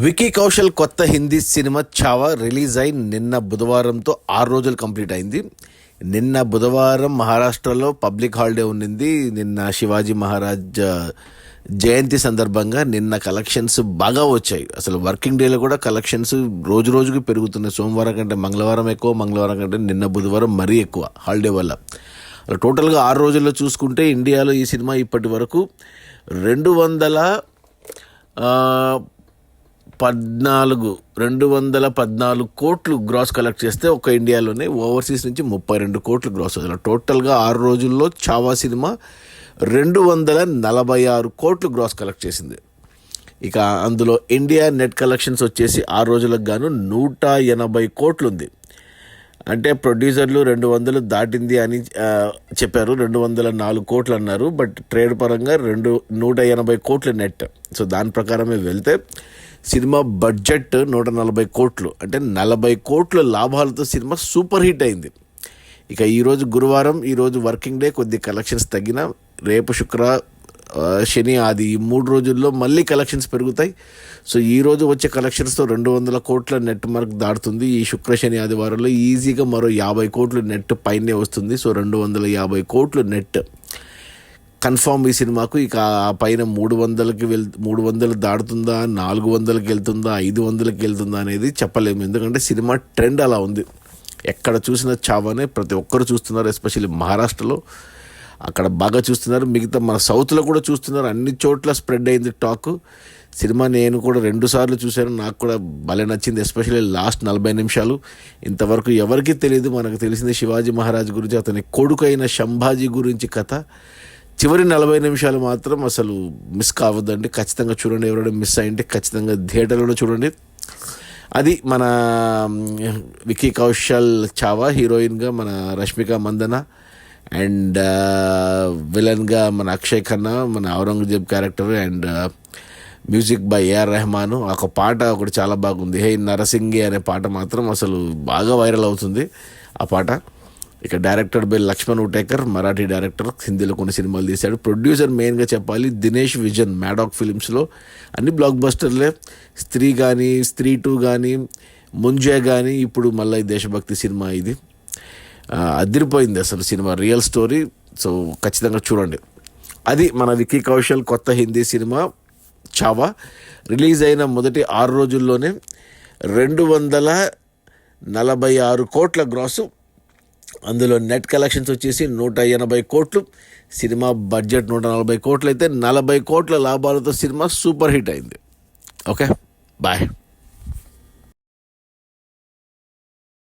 Wiki Kaushal కొత్త Hindi cinema Chhaava release అయి నిన్న బుధవారంతో 6 రోజులు కంప్లీట్ అయింది. నిన్న బుధవారం మహారాష్ట్రలో పబ్లిక్ హాలిడే ఉండింది. నిన్న శివాజీ మహారాజ్ జయంతి సందర్భంగా నిన్న కలెక్షన్స్ బాగా వచ్చాయి. అసలు వర్కింగ్ డేలో కూడా కలెక్షన్స్ రోజు రోజుకి పెరుగుతున్నాయి. సోమవారం కంటే మంగళవారం ఎక్కువ, మంగళవారం కంటే నిన్న బుధవారం మరీ ఎక్కువ హాలిడే వల్ల. అలా టోటల్గా 6 రోజుల్లో చూసుకుంటే ఇండియాలో ఈ సినిమా ఇప్పటి వరకు 214 కోట్లు గ్రాస్ కలెక్ట్ చేస్తే ఒక ఇండియాలోనే ఓవర్సీస్ నుంచి 32 కోట్లు గ్రాస్ అవుతుంది. టోటల్గా 6 రోజుల్లో చావా సినిమా 246 కోట్లు గ్రాస్ కలెక్ట్ చేసింది. ఇక అందులో ఇండియా నెట్ కలెక్షన్స్ వచ్చేసి 6 రోజులకు గాను 180 కోట్లు ఉంది. అంటే ప్రొడ్యూసర్లు 200 దాటింది అని చెప్పారు, 204 కోట్లు అన్నారు. బట్ ట్రేడ్ పరంగా 180 కోట్లు నెట్. సో దాని ప్రకారమే వెళ్తే సినిమా బడ్జెట్ 140 కోట్లు, అంటే 40 కోట్ల లాభాలతో సినిమా సూపర్ హిట్ అయింది. ఇక ఈరోజు గురువారం, ఈరోజు వర్కింగ్ డే, కొద్ది కలెక్షన్స్ తగ్గిన రేపు శుక్ర శని ఆది ఈ 3 రోజుల్లో మళ్ళీ కలెక్షన్స్ పెరుగుతాయి. సో ఈరోజు వచ్చే కలెక్షన్స్తో 200 కోట్ల నెట్ మార్క్ దాటుతుంది. ఈ శుక్ర శని ఆదివారంలో ఈజీగా మరో 50 కోట్లు నెట్ పైనే వస్తుంది. సో 250 కోట్లు నెట్ కన్ఫామ్ ఈ సినిమాకు. ఇక ఆ పైన 300 దాటుతుందా, 400కి వెళ్తుందా, 500కి వెళ్తుందా అనేది చెప్పలేము. ఎందుకంటే సినిమా ట్రెండ్ అలా ఉంది. ఎక్కడ చూసిన చావానే ప్రతి ఒక్కరు చూస్తున్నారు. ఎస్పెషల్లీ మహారాష్ట్రలో అక్కడ బాగా చూస్తున్నారు. మిగతా మన సౌత్లో కూడా చూస్తున్నారు. అన్ని చోట్ల స్ప్రెడ్ అయింది టాక్. సినిమా నేను కూడా 2 సార్లు చూశాను. నాకు కూడా భలే నచ్చింది. ఎస్పెషల్లీ లాస్ట్ 40 నిమిషాలు ఇంతవరకు ఎవరికీ తెలియదు. మనకు తెలిసింది శివాజీ మహారాజ్ గురించి, అతని కొడుకు అయిన సంభాజీ గురించి కథ. చివరి 40 నిమిషాలు మాత్రం అసలు మిస్ కావద్దండి, ఖచ్చితంగా చూడండి. ఎవరైనా మిస్ అయింటే ఖచ్చితంగా థియేటర్లో చూడండి. అది మన వికీ కౌశల్ చావా. హీరోయిన్గా మన రష్మిక మందన అండ్ విలన్గా మన అక్షయ్ ఖన్నా, మన Aurangzeb character, and music by A R Rahman. ఒక పాట ఒకటి చాలా బాగుంది, హే నరసింగి అనే పాట మాత్రం అసలు బాగా వైరల్ అవుతుంది ఆ పాట. ఇక director by Laxman Utekar, Marathi director, హిందీలో కొన్ని సినిమాలు తీశాడు. ప్రొడ్యూసర్ మెయిన్గా చెప్పాలి దినేష్ విజన్, మ్యాడాక్ ఫిలిమ్స్లో అన్ని బ్లాక్ బస్టర్లే. స్త్రీ కానీ, స్త్రీ 2 కానీ, ముంజే కానీ, ఇప్పుడు మళ్ళీ దేశభక్తి సినిమా ఇది అదిరిపోయింది అసలు సినిమా, రియల్ స్టోరీ. సో ఖచ్చితంగా చూడండి. అది మన వికీ కౌశల్ కొత్త హిందీ సినిమా చావా. రిలీజ్ అయిన మొదటి 6 రోజుల్లోనే 246 కోట్ల గ్రాసు. అందులో నెట్ కలెక్షన్స్ వచ్చేసి 180 కోట్లు. సినిమా బడ్జెట్ 140 కోట్లు అయితే 40 కోట్ల లాభాలతో సినిమా సూపర్ హిట్ అయింది. Okay, bye.